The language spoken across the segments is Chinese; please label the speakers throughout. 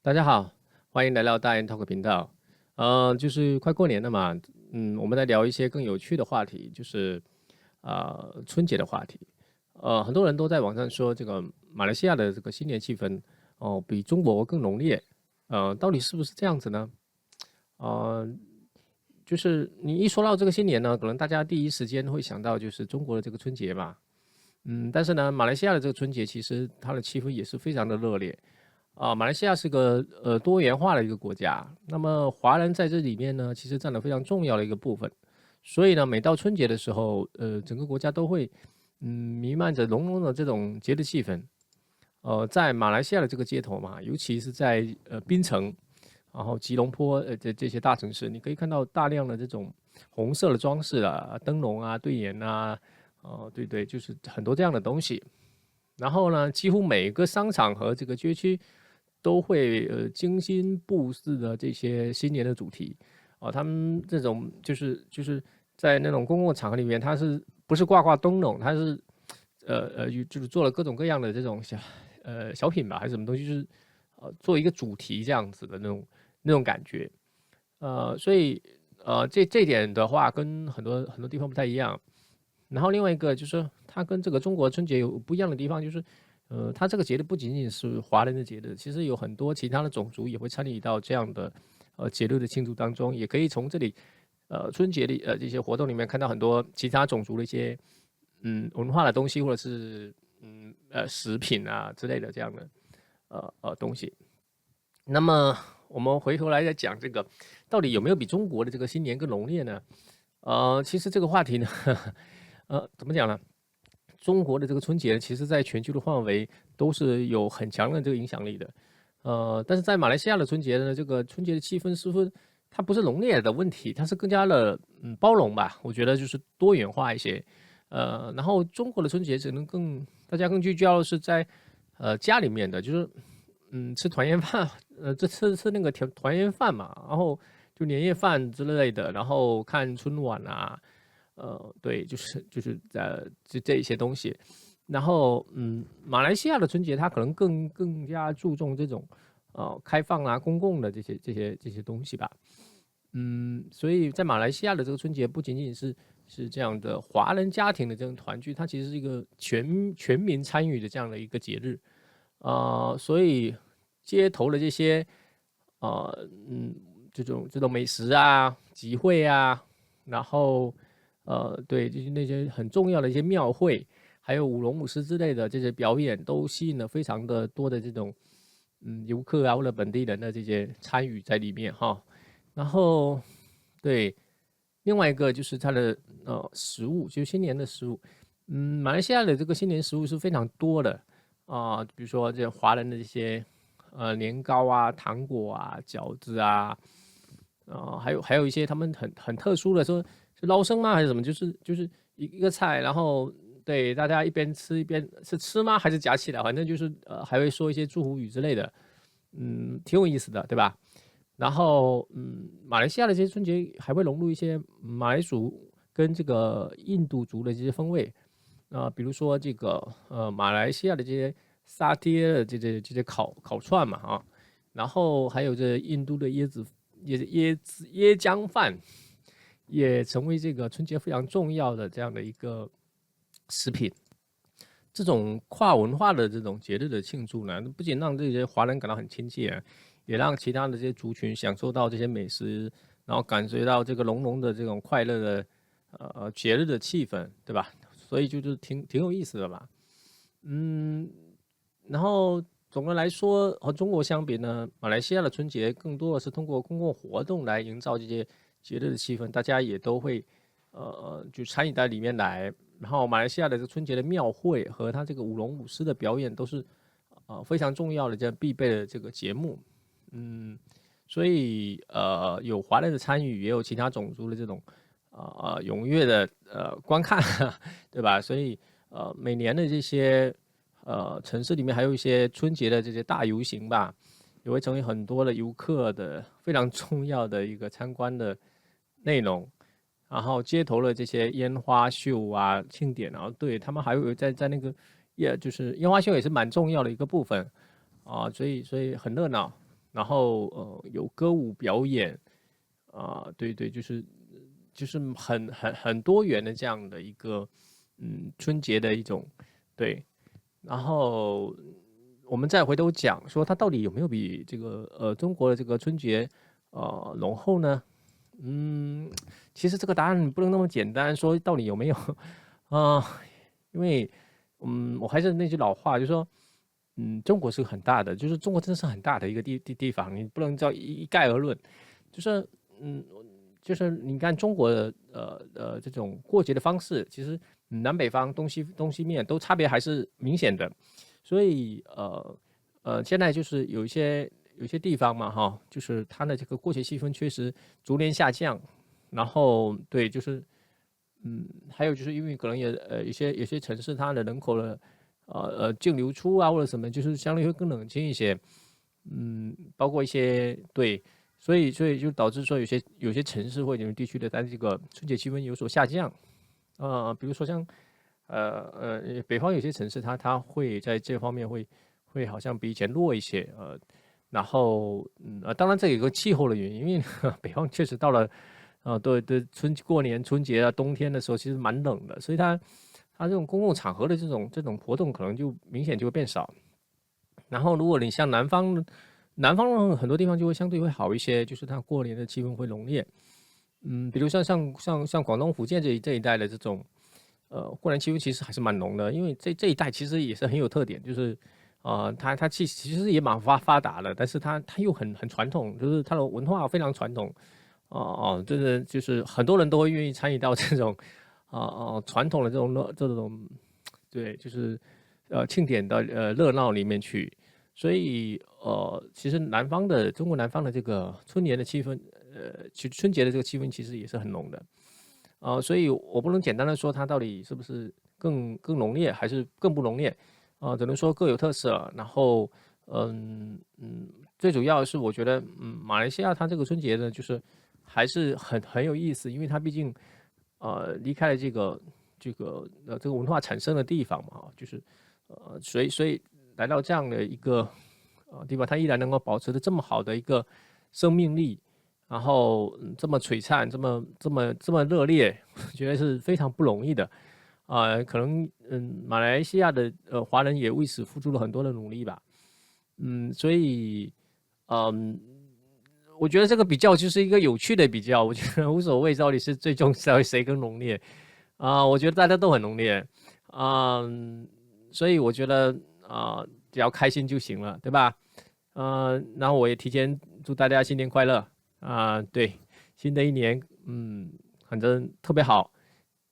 Speaker 1: 大家好，欢迎来到大雁 Talk 频道。就是快过年了嘛，我们来聊一些更有趣的话题，就是春节的话题。很多人都在网上说这个马来西亚的这个新年气氛比中国更浓烈。到底是不是这样子呢？呃，就是你一说到这个新年呢，可能大家第一时间会想到就是中国的这个春节嘛。但是呢，马来西亚的这个春节其实它的气氛也是非常的热烈。马来西亚是个多元化的一个国家，那么华人在这里面呢，其实占了非常重要的一个部分。所以呢，每到春节的时候，整个国家都会弥漫着浓浓的这种节日气氛。在马来西亚的这个街头嘛，尤其是在槟城，然后吉隆坡这些大城市，你可以看到大量的这种红色的装饰啊、灯笼啊、对联啊，对对，就是很多这样的东西。然后呢，几乎每个商场和这个街区都会精心布置的这些新年的主题。他们这种就是在那种公共场合里面，它是不是挂灯笼？它是就是做了各种各样的这种小品吧，还是什么东西，就是做一个主题这样子的那种感觉。所以这点的话，跟很多地方不太一样。然后另外一个就是它跟这个中国春节有不一样的地方，就是它这个节日不仅仅是华人的节日，其实有很多其他的种族也会参与到这样的节日的庆祝当中，也可以从这里春节的这些活动里面看到很多其他种族的一些文化的东西，或者是食品啊之类的这样的东西。那么我们回头来再讲这个，到底有没有比中国的这个新年更浓烈呢？其实这个话题呢，怎么讲呢？中国的这个春节，其实在全球的范围都是有很强的这个影响力的。但是在马来西亚的春节呢，这个春节的气氛似乎它不是浓烈的问题，它是更加的包容吧。我觉得就是多元化一些。然后中国的春节可能大家更聚焦的是在家里面的，就是吃团圆饭，这吃那个团圆饭嘛，然后就年夜饭之类的，然后看春晚啊。对，就是这一些东西。然后马来西亚的春节它可能更加注重这种开放啊、公共的这些东西吧。所以在马来西亚的这个春节不仅仅是这样的华人家庭的这种团聚，它其实是一个全民参与的这样的一个节日。所以街头的这些这种美食啊、集会啊，然后对，就是那些很重要的一些庙会，还有舞龙舞狮之类的这些表演，都吸引了非常的多的这种游客啊或者本地人的这些参与在里面哈。然后对，另外一个就是它的食物，就是新年的食物。马来西亚的这个新年食物是非常多的比如说这华人的这些年糕啊、糖果啊、饺子啊，还有一些他们很特殊的，说是捞生吗还是什么？就是一个菜，然后对大家一边吃一边是吃吗？还是夹起来？反正就是还会说一些祝福语之类的，挺有意思的，对吧？然后马来西亚的这些春节还会融入一些马来族跟这个印度族的这些风味比如说这个马来西亚的这些沙爹的这些烤串嘛然后还有这印度的椰浆饭，也成为这个春节非常重要的这样的一个食品。这种跨文化的这种节日的庆祝呢，不仅让这些华人感到很亲切也让其他的这些族群享受到这些美食，然后感觉到这个浓浓的这种快乐的节日的气氛，对吧？所以就是挺有意思的吧。嗯，然后总的来说，和中国相比呢，马来西亚的春节更多的是通过公共活动来营造这些节日的气氛，大家也都会就参与到里面来。然后马来西亚的这个春节的庙会和它这个舞龙舞狮的表演都是非常重要的这样必备的这个节目。所以有华人的参与，也有其他种族的这种踊跃的观看，对吧？所以每年的这些城市里面还有一些春节的这些大游行吧，也会成为很多的游客的非常重要的一个参观的内容。然后街头的这些烟花秀啊、庆典啊，对他们还有在那个就是烟花秀也是蛮重要的一个部分所以很热闹。然后有歌舞表演对对，就是很多元的这样的一个春节的一种对，然后我们再回头讲说它到底有没有比这个中国的这个春节浓厚呢？其实这个答案不能那么简单说到底有没有啊、因为我还是那句老话，就是说中国是很大的，就是中国真的是很大的一个地方，你不能叫一概而论。就是嗯，就是你看中国的这种过节的方式，其实南北方东西面都差别还是明显的。所以现在就是有些地方嘛哈，就是它的这个过节气氛确实逐年下降。然后对，就是还有就是因为可能也有些城市它的人口的净流出啊或者什么，就是相对会更冷清一些。包括一些对，所以就导致说有些城市或者有些地区的在这个春节气氛有所下降。比如说像北方有些城市它会在这方面会好像比以前弱一些。然后当然这有个气候的原因，因为北方确实到了对对，过年春节啊，冬天的时候其实蛮冷的，所以它这种公共场合的这种活动可能就明显就会变少。然后如果你像南方很多地方就会相对会好一些，就是它过年的气氛会浓烈。比如像广东、福建这一带的这种过年气氛其实还是蛮浓的，因为这一带其实也是很有特点，就是它其实也蛮发达的，但是它又很传统，就是它的文化非常传统。就是很多人都会愿意参与到这种传统的这种对，就是庆典的热闹里面去。所以其实中国南方的这个春年的气氛，其实春节的这个气氛其实也是很浓的。所以我不能简单的说它到底是不是更浓烈，还是更不浓烈。只能说各有特色。然后最主要的是我觉得马来西亚它这个春节呢，就是还是很有意思，因为它毕竟离开了这个文化产生的地方嘛，就是所以来到这样的一个地方，它依然能够保持着这么好的一个生命力。然后这么璀璨，这么热烈，我觉得是非常不容易的。可能马来西亚的华人也为此付出了很多的努力吧。所以嗯，我觉得这个比较就是一个有趣的比较，我觉得无所谓到底是最终谁更浓烈我觉得大家都很浓烈。所以我觉得只要开心就行了，对吧？然后我也提前祝大家新年快乐。对，新的一年反正特别好。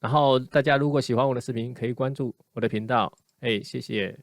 Speaker 1: 然后大家如果喜欢我的视频，可以关注我的频道。谢谢。